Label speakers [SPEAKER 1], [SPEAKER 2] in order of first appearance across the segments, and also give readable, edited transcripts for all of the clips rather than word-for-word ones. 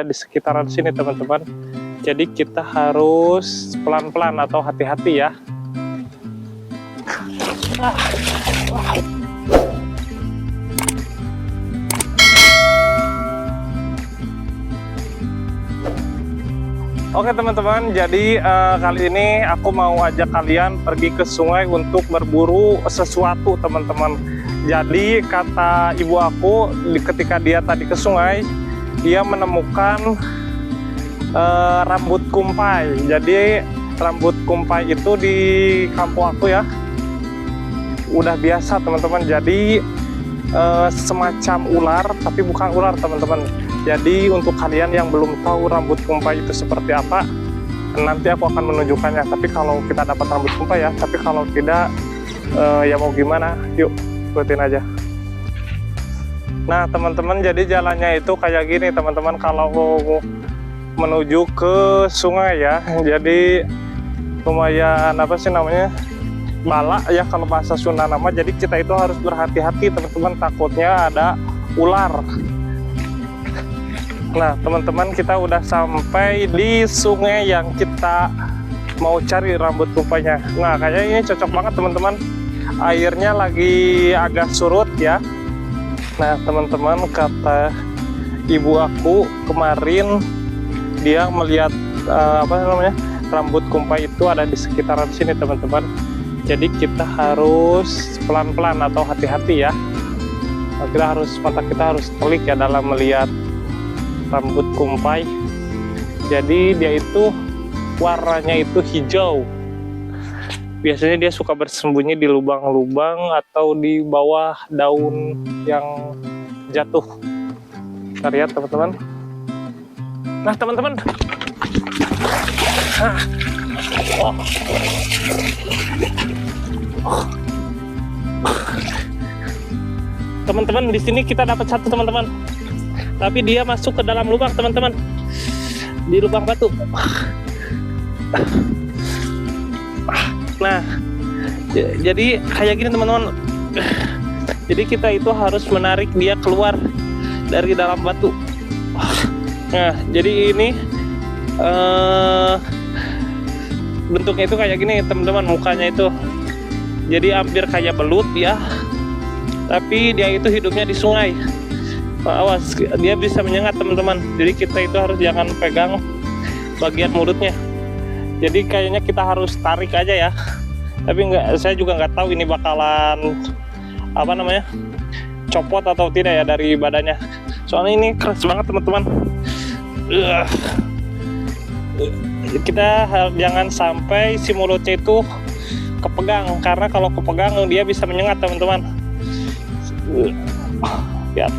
[SPEAKER 1] di sekitaran sini teman-teman. Jadi kita harus pelan-pelan atau hati-hati ya. Oke teman-teman, jadi kali ini aku mau ajak kalian pergi ke sungai untuk berburu sesuatu teman-teman. Jadi kata ibu aku ketika dia tadi ke sungai, dia menemukan rambut kumpai. Jadi rambut kumpai itu di kampung aku ya udah biasa teman-teman. Jadi semacam ular, tapi bukan ular teman-teman. Jadi untuk kalian yang belum tahu rambut kumpai itu seperti apa, nanti aku akan menunjukkannya. Tapi kalau kita dapat rambut kumpai ya, tapi kalau tidak ya mau gimana, yuk ikutin aja. Nah teman-teman, jadi jalannya itu kayak gini teman-teman. Kalau menuju ke sungai ya, jadi lumayan apa sih namanya, balak ya kalau bahasa Sunda nama. Jadi kita itu harus berhati-hati teman-teman, takutnya ada ular. Nah teman-teman, kita udah sampai di sungai yang kita mau cari rambut kumpainya. Nah kayaknya ini cocok banget teman-teman, airnya lagi agak surut ya. Nah teman-teman, kata ibu aku kemarin dia melihat apa namanya, rambut kumpai itu ada di sekitaran sini teman-teman. Jadi kita harus pelan-pelan atau hati-hati ya. Mata kita harus telik ya dalam melihat rambut kumpai. Jadi dia itu warnanya itu hijau. Biasanya dia suka bersembunyi di lubang-lubang atau di bawah daun yang jatuh. Kita lihat teman-teman. Nah teman-teman, teman-teman, di sini kita dapat satu teman-teman, tapi dia masuk ke dalam lubang teman-teman, di lubang batu. Nah jadi kayak gini teman-teman. Jadi kita itu harus menarik dia keluar dari dalam batu. Nah jadi ini bentuknya itu kayak gini teman-teman, mukanya itu jadi hampir kayak belut ya, tapi dia itu hidupnya di sungai. Awas, dia bisa menyengat teman-teman. Jadi kita itu harus jangan pegang bagian mulutnya. Jadi kayaknya kita harus tarik aja ya, tapi saya juga nggak tahu ini bakalan apa namanya, copot atau tidak ya dari badannya. Soalnya ini keras banget teman-teman. Kita jangan sampai si mulutnya itu kepegang, karena kalau kepegang dia bisa menyengat teman-teman. Lihat.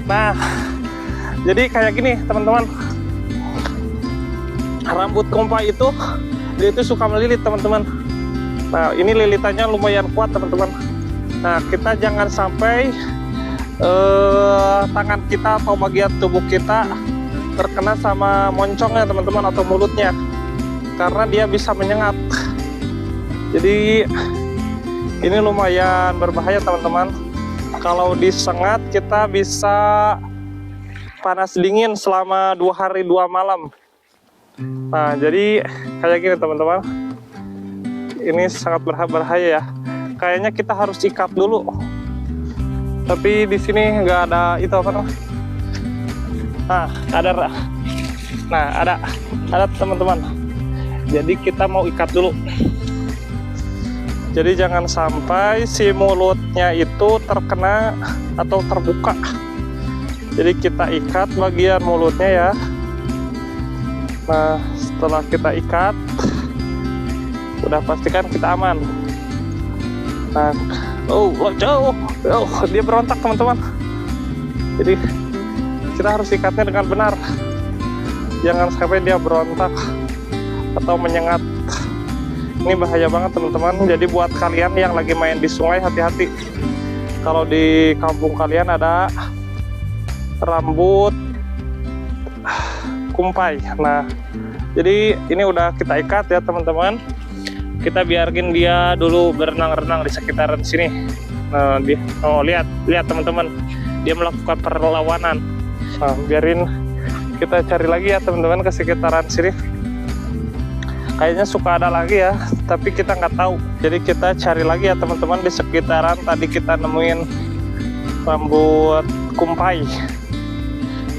[SPEAKER 1] Nah jadi kayak gini teman-teman, rambut kumpai itu dia itu suka melilit teman-teman. Nah ini lilitannya lumayan kuat teman-teman. Nah kita jangan sampai tangan kita atau bagian tubuh kita terkena sama moncongnya teman-teman, atau mulutnya, karena dia bisa menyengat. Jadi ini lumayan berbahaya teman-teman. Kalau disengat kita bisa panas dingin selama 2 hari 2 malam. Nah jadi kayak gini teman-teman, ini sangat berbahaya ya. Kayaknya kita harus ikat dulu, tapi di sini nggak ada itu apa namanya. Nah ada teman-teman. Jadi kita mau ikat dulu. Jadi jangan sampai si mulutnya itu terkena atau terbuka. Jadi kita ikat bagian mulutnya ya. Nah setelah kita ikat, udah pastikan kita aman. Nah jauh, dia berontak teman-teman. Jadi kita harus ikatnya dengan benar, jangan sampai dia berontak atau menyengat. Ini bahaya banget teman-teman. Jadi buat kalian yang lagi main di sungai, hati-hati. Kalau di kampung kalian ada rambut kumpai. Nah jadi ini udah kita ikat ya teman-teman. Kita biarkan dia dulu berenang-renang di sekitaran sini. Lihat teman-teman, dia melakukan perlawanan. Nah, biarin kita cari lagi ya teman-teman ke sekitaran sini. Kayaknya suka ada lagi ya, tapi kita nggak tahu. Jadi kita cari lagi ya teman-teman di sekitaran tadi kita nemuin rambut kumpai.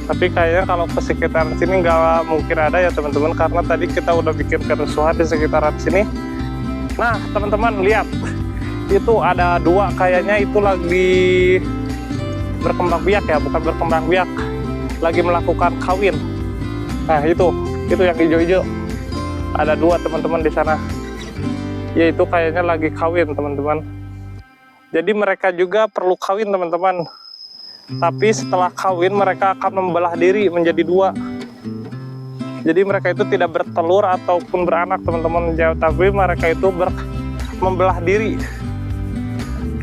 [SPEAKER 1] Tapi kayaknya kalau ke sekitaran sini nggak mungkin ada ya teman-teman, karena tadi kita udah bikin kerusuhan di sekitaran sini. Nah teman-teman lihat, itu ada dua, kayaknya itu lagi berkembang biak ya, bukan berkembang biak, lagi melakukan kawin. Nah itu yang hijau-hijau. Ada dua teman-teman di sana, yaitu kayaknya lagi kawin teman-teman. Jadi mereka juga perlu kawin teman-teman, tapi setelah kawin mereka akan membelah diri menjadi dua. Jadi mereka itu tidak bertelur ataupun beranak teman-teman, tapi mereka itu membelah diri.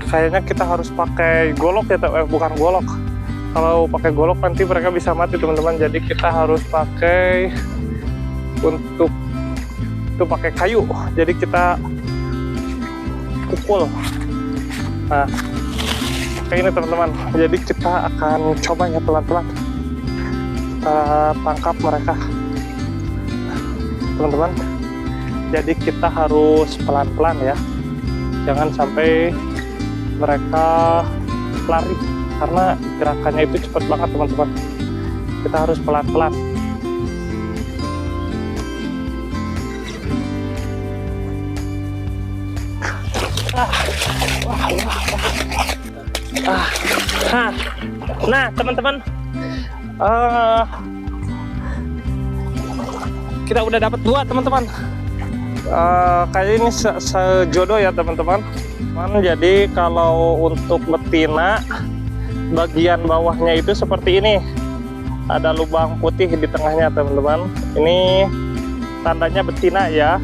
[SPEAKER 1] Kayaknya kita harus pakai golok ya, bukan golok. Kalau pakai golok nanti mereka bisa mati teman-teman. Jadi kita harus pakai untuk itu pakai kayu, jadi kita pukul. Nah kayak ini teman-teman, jadi kita akan coba ya pelan-pelan kita tangkap mereka teman-teman. Jadi kita harus pelan-pelan ya, jangan sampai mereka lari, karena gerakannya itu cepat banget teman-teman. Kita harus pelan-pelan. Nah teman-teman, kita udah dapat dua teman-teman. Kayak ini sejodoh ya teman-teman. Jadi kalau untuk betina, bagian bawahnya itu seperti ini, ada lubang putih di tengahnya teman-teman. Ini tandanya betina ya.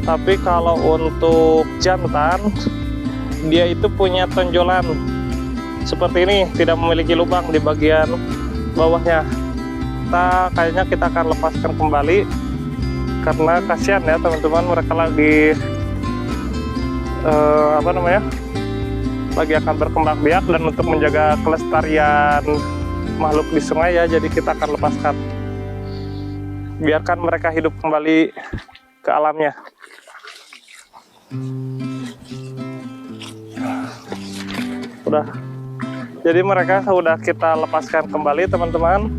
[SPEAKER 1] Tapi kalau untuk jantan, dia itu punya tonjolan seperti ini, tidak memiliki lubang di bagian bawahnya. Kayaknya kita akan lepaskan kembali, karena kasihan ya teman-teman, mereka lagi lagi akan berkembang biak, dan untuk menjaga kelestarian makhluk di sungai ya, jadi kita akan lepaskan, biarkan mereka hidup kembali ke alamnya. Udah, jadi mereka sudah kita lepaskan kembali teman-teman.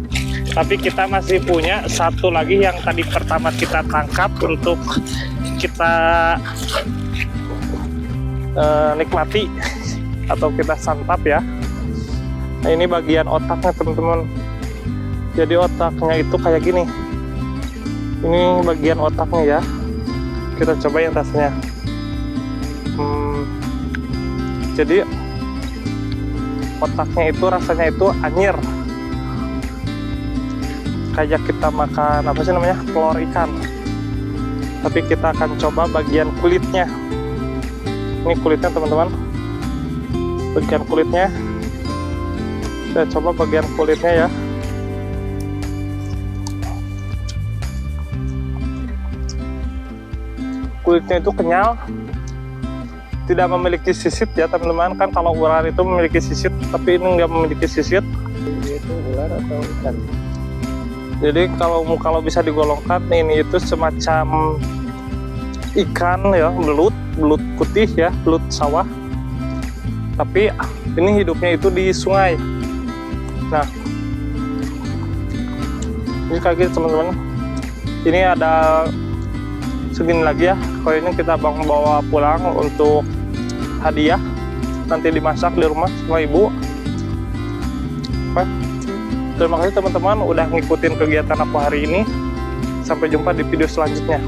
[SPEAKER 1] Tapi kita masih punya satu lagi yang tadi pertama kita tangkap untuk kita nikmati atau kita santap ya. Nah ini bagian otaknya teman-teman. Jadi otaknya itu kayak gini. Ini bagian otaknya ya. Kita cobain rasanya. Jadi otaknya itu rasanya itu anyir, kayak kita makan apa sih namanya, telur ikan. Tapi kita akan coba bagian kulitnya. Ini kulitnya teman-teman, bagian kulitnya. Saya coba bagian kulitnya ya. Kulitnya itu kenyal, tidak memiliki sisit ya teman-teman. Kan kalau ular itu memiliki sisit, tapi ini nggak memiliki sisit.
[SPEAKER 2] Itu ular atau ikan?
[SPEAKER 1] Jadi kalau bisa digolongkan, ini itu semacam ikan ya, belut putih ya, belut sawah. Tapi ini hidupnya itu di sungai. Nah ini kayak gitu teman-teman. Ini ada segini lagi ya, kayaknya kita bawa pulang untuk hadiah, nanti dimasak di rumah sama ibu. Oke, terima kasih teman-teman udah ngikutin kegiatan aku hari ini. Sampai jumpa di video selanjutnya.